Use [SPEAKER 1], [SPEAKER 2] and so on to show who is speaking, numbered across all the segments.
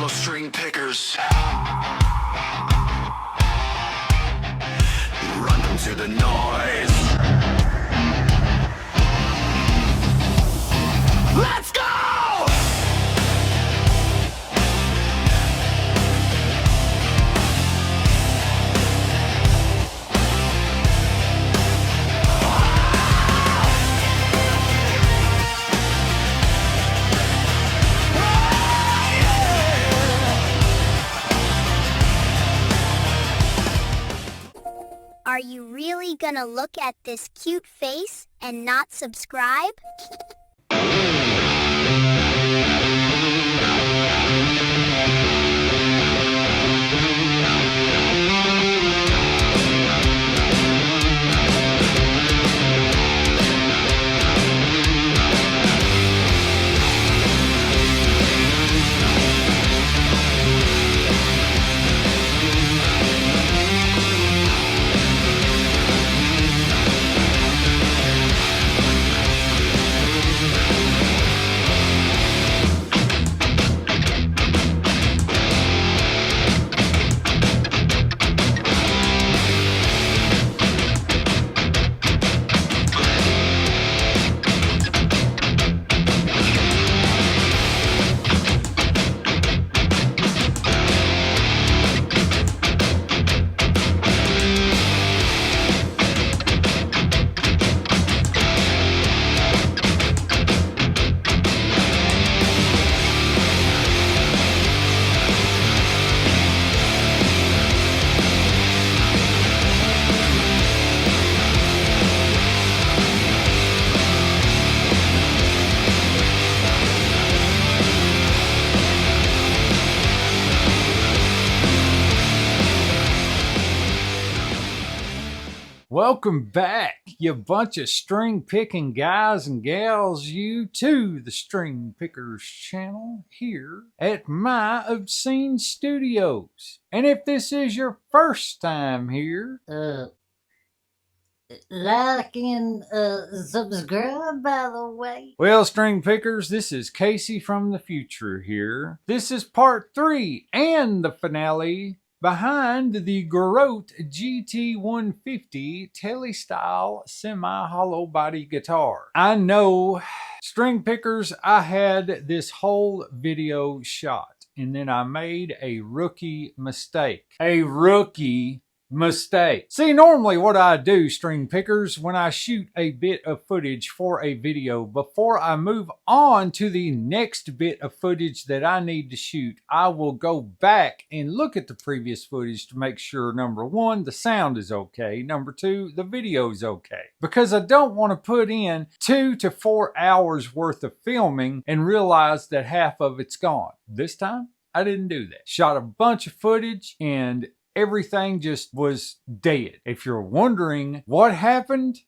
[SPEAKER 1] original string pickers. Run them to the noise. Let's go!
[SPEAKER 2] Are you really gonna look at this cute face and not subscribe?
[SPEAKER 3] Welcome back, you bunch of string picking guys and gals, you to the String Pickers channel here at My Obscene Studios. And if this is your first time here,
[SPEAKER 4] like and subscribe, by the way.
[SPEAKER 3] Well, String Pickers, this is Casey from the future here. This is part 3 and the finale behind the Grote GT 150 Tele-style semi-hollow body guitar. I know, String Pickers, I had this whole video shot and then I made a rookie mistake. See, normally what I do, String Pickers, when I shoot a bit of footage for a video, before I move on to the next bit of footage that I need to shoot, I will go back and look at the previous footage to make sure, number one, the sound is okay, number two, the video is okay. Because I don't want to put in 2 to 4 hours worth of filming and realize that half of it's gone. This time, I didn't do that. Shot a bunch of footage and everything just was dead. If you're wondering what happened,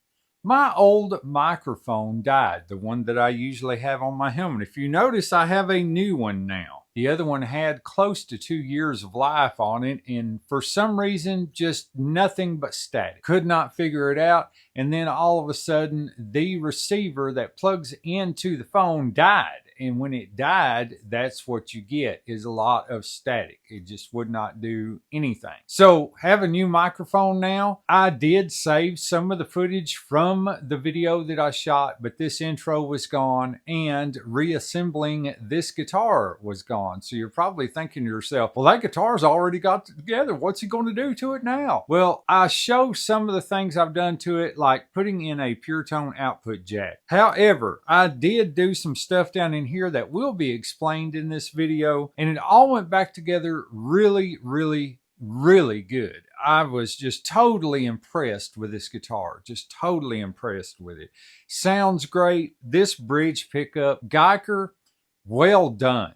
[SPEAKER 3] my old microphone died, the one that I usually have on my helmet. If you notice, I have a new one now. The other one had close to 2 years of life on it, and for some reason, just nothing but static. Could not figure it out, and then all of a sudden, the receiver that plugs into the phone died. And when it died, that's what you get, is a lot of static. It just would not do anything. So, have a new microphone now. I did save some of the footage from the video that I shot, but this intro was gone and reassembling this guitar was gone. So you're probably thinking to yourself, well, that guitar's already got together. What's he going to do to it now? Well, I show some of the things I've done to it, like putting in a pure tone output jack. However, I did do some stuff down in here that will be explained in this video, and it all went back together really good. I was just totally impressed with this guitar, just totally impressed with it. Sounds great. This bridge pickup, Geiger, well done.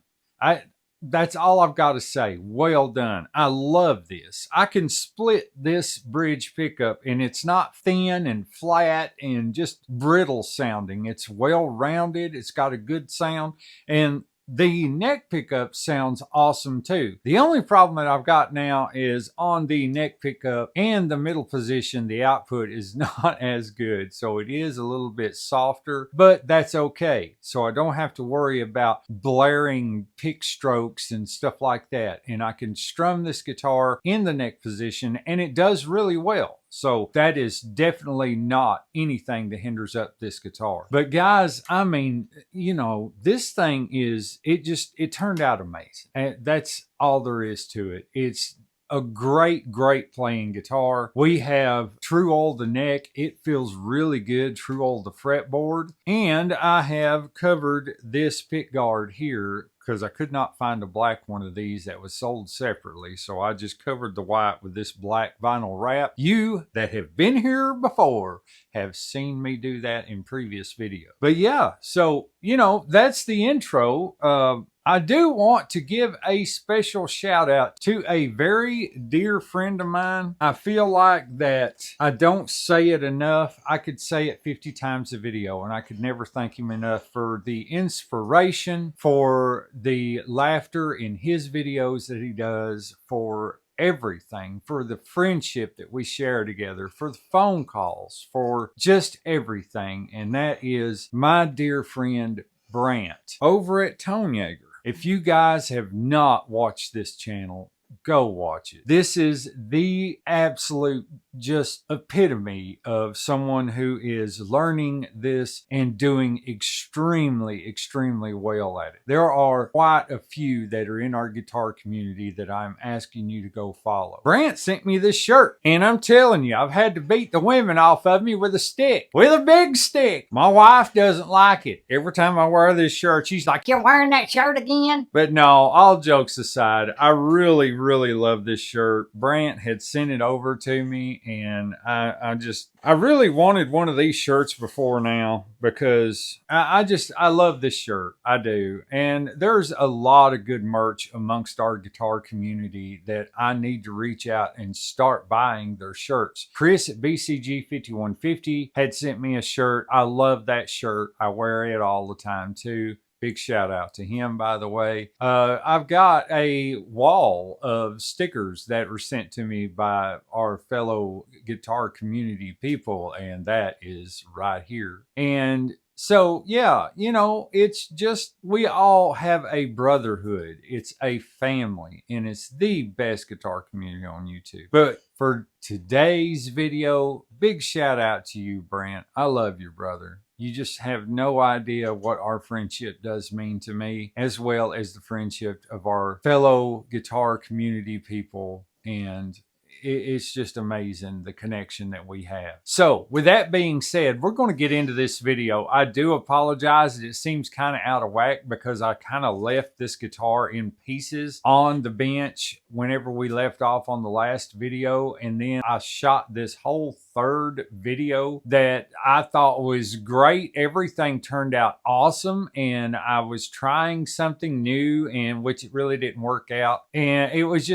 [SPEAKER 3] That's all I've got to say. Well done. I love this. I can split this bridge pickup and it's not thin and flat and just brittle sounding. It's well rounded. It's got a good sound. And the neck pickup sounds awesome too. The only problem that I've got now is on the neck pickup and the middle position, the output is not as good. So it is a little bit softer, but that's okay. So I don't have to worry about blaring pick strokes and stuff like that. And I can strum this guitar in the neck position and it does really well. So that is definitely not anything that hinders up this guitar. But guys, I mean, you know, this thing is, it turned out amazing. And that's all there is to it. It's a great playing guitar. We have True Oil the neck. It feels really good. True Oil the fretboard. And I have covered this pick guard here because I could not find a black one of these that was sold separately. So I just covered the white with this black vinyl wrap. You that have been here before have seen me do that in previous videos. But yeah, so, you know, that's the intro. I do want to give a special shout out to a very dear friend of mine. I feel like that I don't say it enough. I could say it 50 times a video and I could never thank him enough for the inspiration, for the laughter in his videos that he does, for everything, for the friendship that we share together, for the phone calls, for just everything. And that is my dear friend Brant over at Tone Yeager. If you guys have not watched this channel, go watch it. This is the absolute just epitome of someone who is learning this and doing extremely well at it. There are quite a few that are in our guitar community that I'm asking you to go follow. Brant sent me this shirt and I'm telling you, I've had to beat the women off of me with a stick, with a big stick. My wife doesn't like it. Every time I wear this shirt, she's like, "You're wearing that shirt again?" But no, all jokes aside, I really love this shirt. Brant had sent it over to me and I really wanted one of these shirts before now because I love this shirt. I do. And there's a lot of good merch amongst our guitar community that I need to reach out and start buying their shirts. Chris at BCG 5150 had sent me a shirt. I love that shirt. I wear it all the time too. Big shout out to him, by the way. I've got a wall of stickers that were sent to me by our fellow guitar community people, and that is right here. And so, yeah, you know, it's just, we all have a brotherhood. It's a family, and it's the best guitar community on YouTube. But for today's video, big shout out to you, Brant. I love you, brother. You just have no idea what our friendship does mean to me, as well as the friendship of our fellow guitar community people. And it's just amazing, the connection that we have. So with that being said, we're going to get into this video. I do apologize that it seems kind of out of whack because I kind of left this guitar in pieces on the bench whenever we left off on the last video. And then I shot this whole third video that I thought was great. Everything turned out awesome. And I was trying something new, and which it really didn't work out. And it was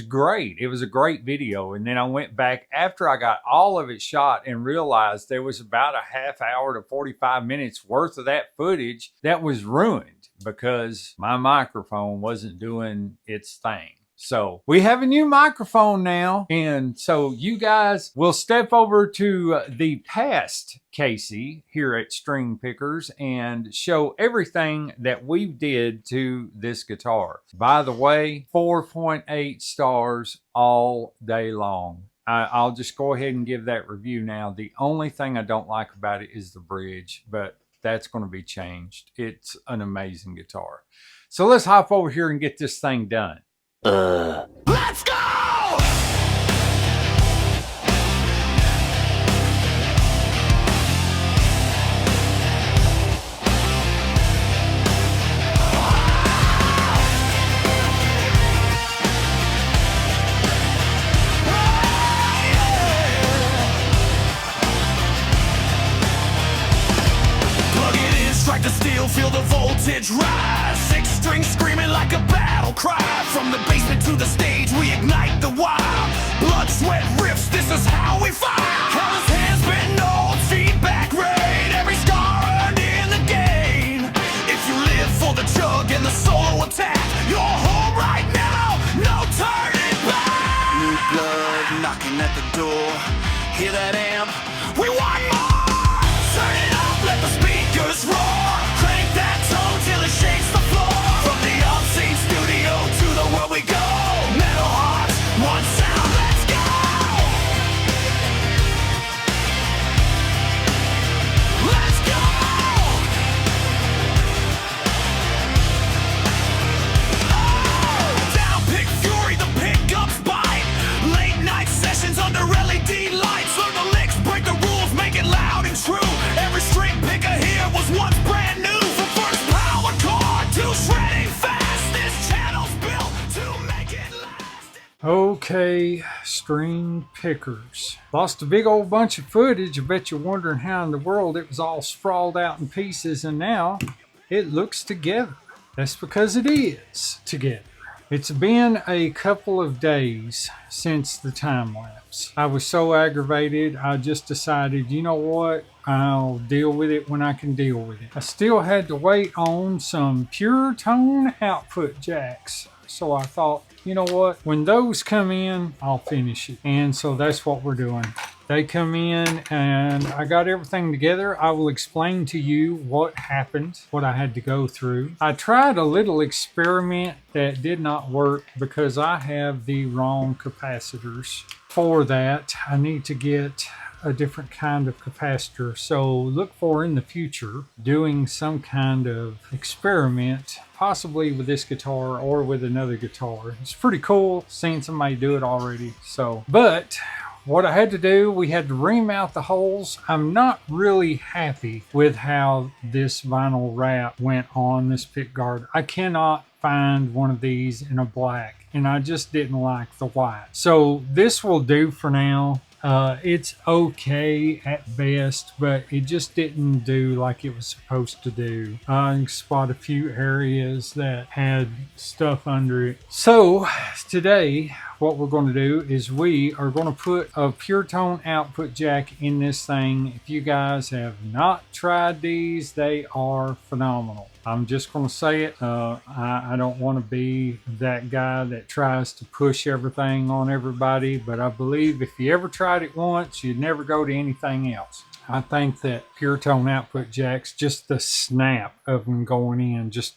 [SPEAKER 3] great. It was a great video. And then I went back after I got all of it shot and realized there was about a half hour to 45 minutes worth of that footage that was ruined because my microphone wasn't doing its thing. So we have a new microphone now. And so you guys will step over to the past Casey here at String Pickers and show everything that we did to this guitar. By the way, 4.8 stars all day long. I'll just go ahead and give that review now. The only thing I don't like about it is the bridge, but that's going to be changed. It's an amazing guitar. So let's hop over here and get this thing done.
[SPEAKER 1] Let's go! Plug it in, strike the steel, feel the voltage rise. 6 strings screaming like a battle cry. From the basement to the stage, we ignite the wild. Blood, sweat, riffs, this is how we fire. Hell's hands been old, feedback rain. Every scar earned in the game. If you live for the chug and the door. Hear that amp? We want more! Turn it up, let the speakers roar. Crank that tone till it shakes the floor. From the obscene studio to the world we go. Metal hearts, one sound, let's go! Let's go! Oh! Down pick fury, the pickups bite. Late night sessions under LED lights. Learn the licks, break the rules, make it loud and true. Every string picker here was once brand new. From first power chord to shredding fast. This channel's built to make it last.
[SPEAKER 3] Okay, string pickers. Lost a big old bunch of footage. I bet you're wondering how in the world it was all sprawled out in pieces, and now it looks together. That's because it is together. It's been a couple of days since the time lapse. I was so aggravated, I just decided, you know what? I'll deal with it when I can deal with it. I still had to wait on some pure tone output jacks. So I thought, you know what? When those come in, I'll finish it. And so that's what we're doing. They come in and I got everything together. I will explain to you what happened, what I had to go through. I tried a little experiment that did not work because I have the wrong capacitors. For that, I need to get a different kind of capacitor. So look for in the future doing some kind of experiment, possibly with this guitar or with another guitar. It's pretty cool seeing somebody do it already. But what I had to do, we had to ream out the holes. I'm not really happy with how this vinyl wrap went on this pick guard. I cannot find one of these in a black, and I just didn't like the white. So this will do for now. It's okay at best, but it just didn't do like it was supposed to do. I can spot a few areas that had stuff under it. So today what we're going to do is we are going to put a pure tone output jack in this thing. If you guys have not tried these, they are phenomenal. I'm just going to say it. I don't want to be that guy that tries to push everything on everybody, but I believe if you ever tried it once, you'd never go to anything else. I think that pure tone output jacks, just the snap of them going in, just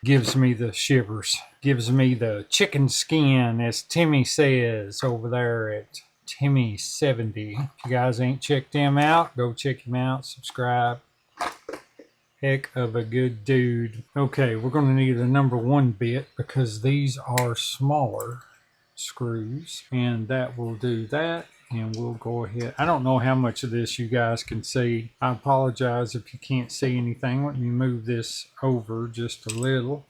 [SPEAKER 3] gives me the shivers. Gives me the chicken skin, as Timmy says over there at Timmy70. If you guys ain't checked him out, go check him out, subscribe. Heck of a good dude. Okay, we're going to need a number 1 bit because these are smaller screws, and that will do that. And we'll go ahead. I don't know how much of this you guys can see. I apologize if you can't see anything. Let me move this over just a little.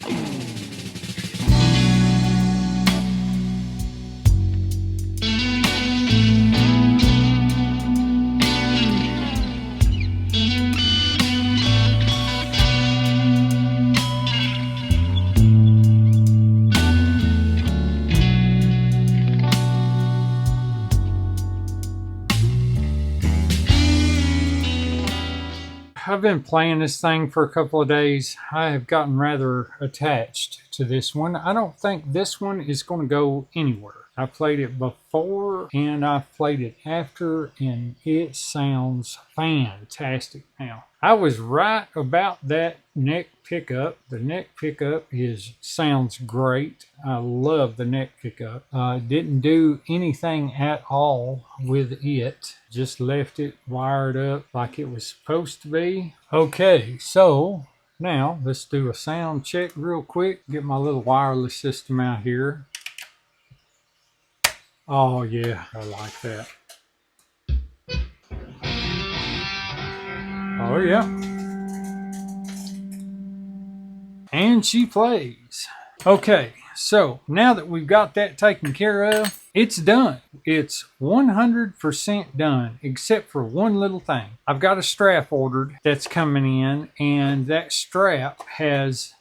[SPEAKER 3] I've been playing this thing for a couple of days. I have gotten rather attached to this one. I don't think this one is going to go anywhere. I played it before and I've played it after, and it sounds fantastic now. I was right about that neck pickup. The neck pickup sounds great. I love the neck pickup. Didn't do anything at all with it. Just left it wired up like it was supposed to be. Okay, so now let's do a sound check real quick. Get my little wireless system out here. Oh yeah, I like that. Oh yeah. And she plays. Okay, so now that we've got that taken care of, it's done. It's 100% done, except for one little thing. I've got a strap ordered that's coming in, and that strap has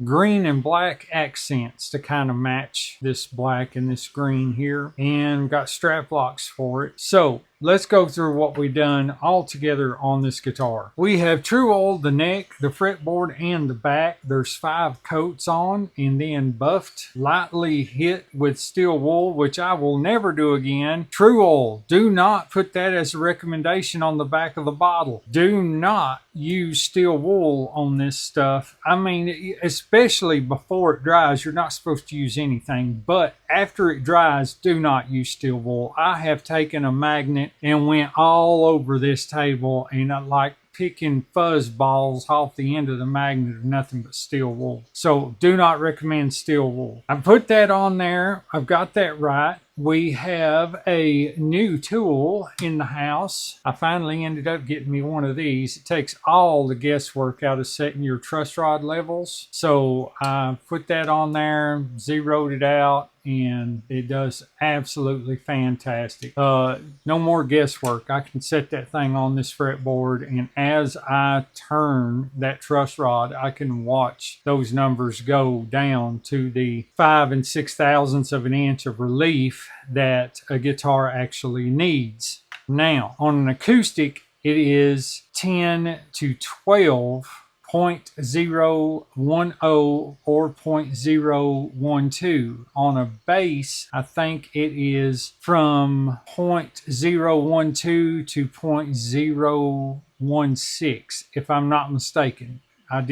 [SPEAKER 3] green and black accents to kind of match this black and this green here, and got strap locks for it. So let's go through what we've done all together on this guitar. We have true oiled the neck, the fretboard, and the back. There's 5 coats on, and then buffed, lightly hit with steel wool, which I will never do again. True oil, do not put that as a recommendation on the back of the bottle. Do not use steel wool on this stuff. I mean, especially before it dries, you're not supposed to use anything, but after it dries, do not use steel wool. I have taken a magnet and went all over this table, and I like picking fuzz balls off the end of the magnet of nothing but steel wool. So do not recommend steel wool. I put that on there. I've got that right. We have a new tool in the house. I finally ended up getting me one of these. It takes all the guesswork out of setting your truss rod levels. So I put that on there, zeroed it out, and it does absolutely fantastic. No more guesswork. I can set that thing on this fretboard, and as I turn that truss rod, I can watch those numbers go down to the 5 6/1000ths of an inch of relief that a guitar actually needs. Now, on an acoustic, it is 10 to 12. 0.010 or 0.012. On a bass, I think it is from 0.012 to 0.016, if I'm not mistaken. I've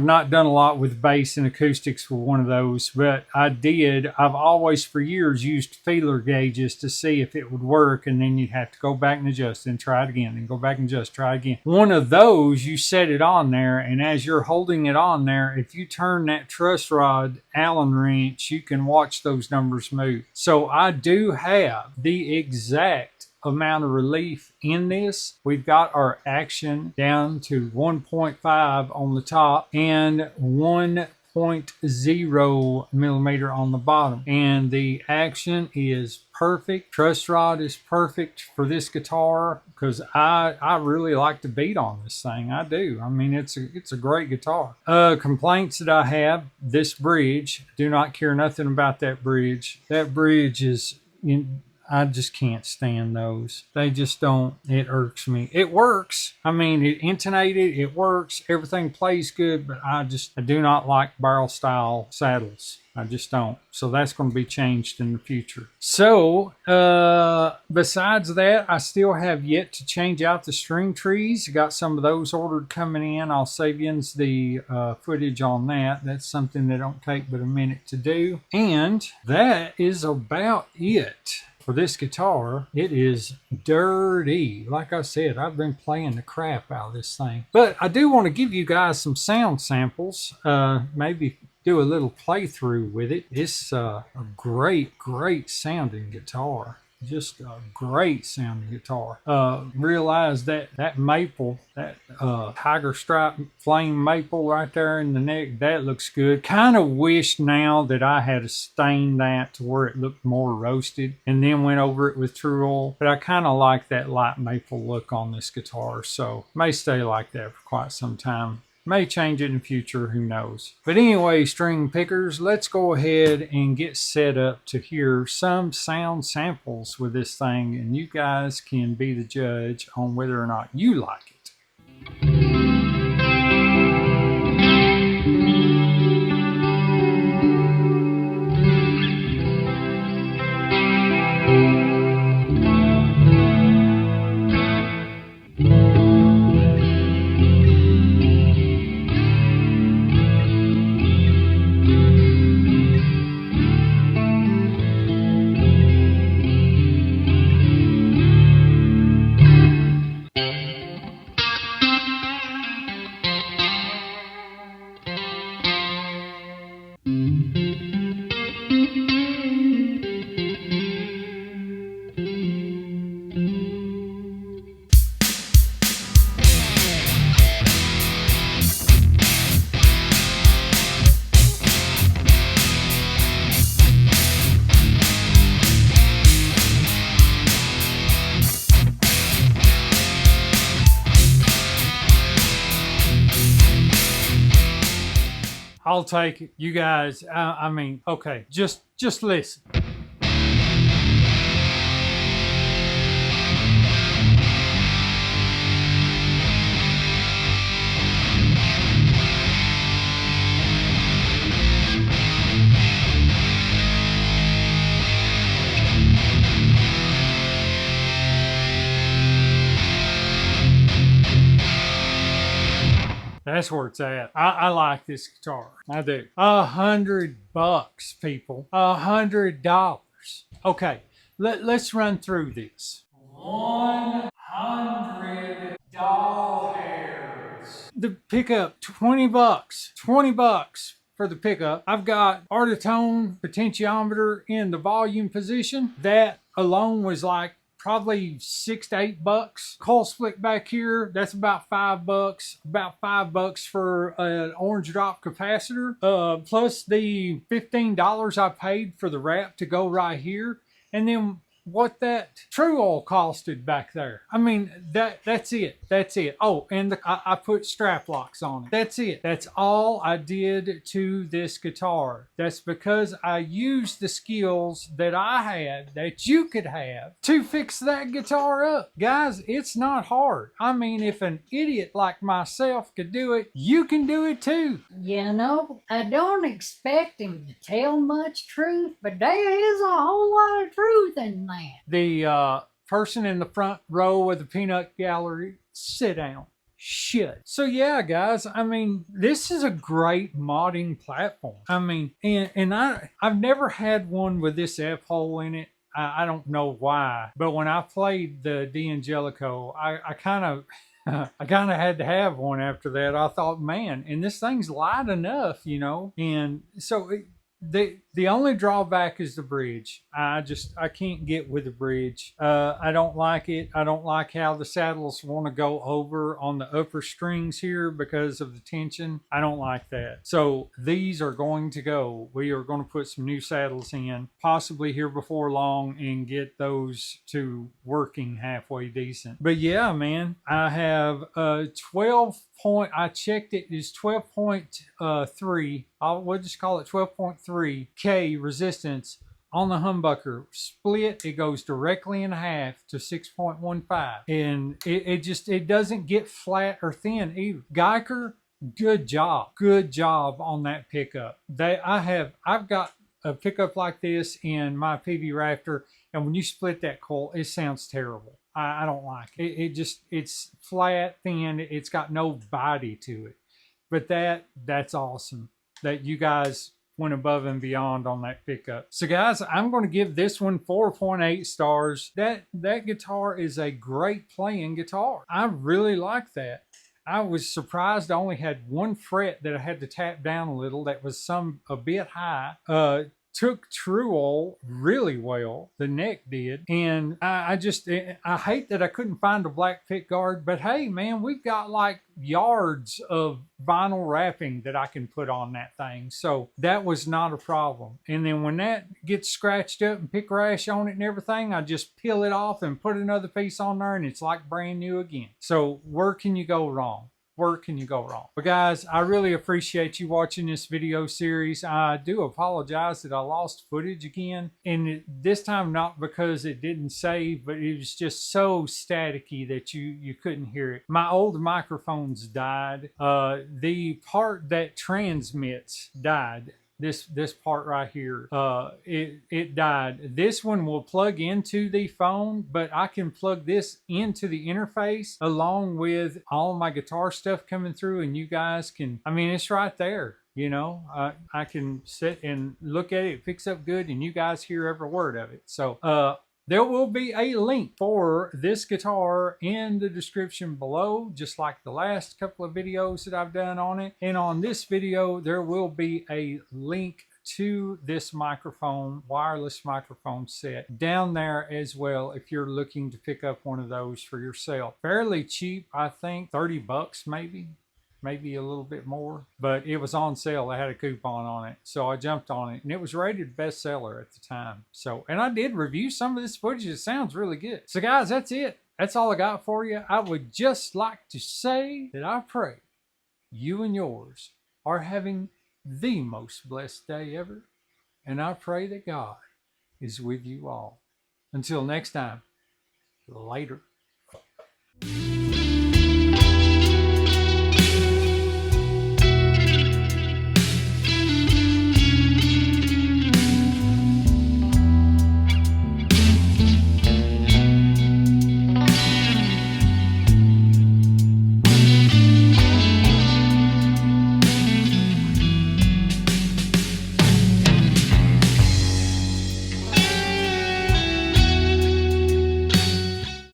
[SPEAKER 3] not done a lot with bass and acoustics with one of those, but I've always for years used feeler gauges to see if it would work, and then you'd have to go back and adjust and try it again, and go back and adjust, try it again. One of those, you set it on there, and as you're holding it on there, if you turn that truss rod Allen wrench, you can watch those numbers move. So I do have the exact amount of relief in this. We've got our action down to 1.5 on the top and 1.0 millimeter on the bottom, and the action is perfect. Truss rod is perfect for this guitar because I really like to beat on this thing. I do. I mean, it's a great guitar. Complaints that I have: this bridge. Do not care nothing about that bridge. That bridge is I just can't stand those. They just don't. It irks me. It works. I mean, it intonated. It works. Everything plays good, but I do not like barrel style saddles. I just don't. So that's going to be changed in the future. So besides that, I still have yet to change out the string trees. Got some of those ordered coming in. I'll save you the footage on that. That's something that don't take but a minute to do. And that is about it. For this guitar, it is dirty. Like I said, I've been playing the crap out of this thing. But I do want to give you guys some sound samples. Maybe do a little playthrough with it. It's a great, great sounding guitar. Just a great sounding guitar. Realize that maple, that tiger stripe flame maple right there in the neck, that looks good. Kind of wish now that I had stained that to where it looked more roasted and then went over it with true oil. But I kind of like that light maple look on this guitar, so may stay like that for quite some time. May change it in the future, who knows. But anyway, string pickers, let's go ahead and get set up to hear some sound samples with this thing, and you guys can be the judge on whether or not you like it. I'll take it. You guys, I mean, okay, just listen. That's where it's at. I like this guitar. I do. $100, people. $100. Okay, let's run through this. 100 doll hairs. The pickup, $20. $20 for the pickup. I've got art of tone potentiometer in the volume position. That alone was like probably $6 to $8. Coil split back here, that's about $5. About $5 for an orange drop capacitor. Plus the $15 I paid for the wrap to go right here. And then what that true oil costed back there. I mean, that's it. That's it. Oh, and I put strap locks on it. That's it. That's all I did to this guitar. That's because I used the skills that I had, that you could have, to fix that guitar up. Guys, it's not hard. I mean, if an idiot like myself could do it, you can do it too.
[SPEAKER 4] You know, I don't expect him to tell much truth, but there is a whole lot of truth in that.
[SPEAKER 3] The person in the front row of the peanut gallery, sit down. Shit. So yeah, guys, I mean, this is a great modding platform. I mean, and I've never had one with this F-hole in it. I don't know why, but when I played the D'Angelico, I kind of had to have one after that. I thought, man, and this thing's light enough, you know, and so the only drawback is the bridge. I can't get with the bridge. I don't like it. I don't like how the saddles want to go over on the upper strings here because of the tension. I don't like that. So these are going to go. We are going to put some new saddles in, possibly here before long, and get those to working halfway decent. But yeah, man, I have 12 I checked it is 12.3. We'll just call it 12.3K resistance on the humbucker. Split, it goes directly in half to 6.15. And it doesn't get flat or thin either. Geiger, good job. Good job on that pickup. I've got a pickup like this in my PV Raptor, and when you split that coil, it sounds terrible. I don't like it. It's flat, thin. It's got no body to it. But that's awesome that you guys went above and beyond on that pickup. So guys, I'm going to give this one 4.8 stars. That guitar is a great playing guitar. I really like that. I was surprised I only had one fret that I had to tap down a little. That was a bit high. Took true oil really well. The neck did. And I hate that I couldn't find a black pick guard, but hey man, we've got like yards of vinyl wrapping that I can put on that thing. So that was not a problem. And then when that gets scratched up and pick rash on it and everything, I just peel it off and put another piece on there and it's like brand new again. So where can you go wrong? Where can you go wrong? But guys, I really appreciate you watching this video series. I do apologize that I lost footage again, and this time not because it didn't save, but it was just so staticky that you couldn't hear it. My old microphones died. The part that transmits died. This part right here, it died. This one will plug into the phone, but I can plug this into the interface along with all my guitar stuff coming through, and you guys can, I mean, it's right there. You know, I can sit and look at it picks up good, and you guys hear every word of it. So there will be a link for this guitar in the description below, just like the last couple of videos that I've done on it. And on this video, there will be a link to this microphone, wireless microphone set down there as well if you're looking to pick up one of those for yourself. Fairly cheap, I think, $30 maybe a little bit more, but it was on sale. I had a coupon on it, so I jumped on it, and it was rated bestseller at the time. So, and I did review some of this footage. It sounds really good. So guys, that's it. That's all I got for you. I would just like to say that I pray you and yours are having the most blessed day ever, and I pray that God is with you all. Until next time, later.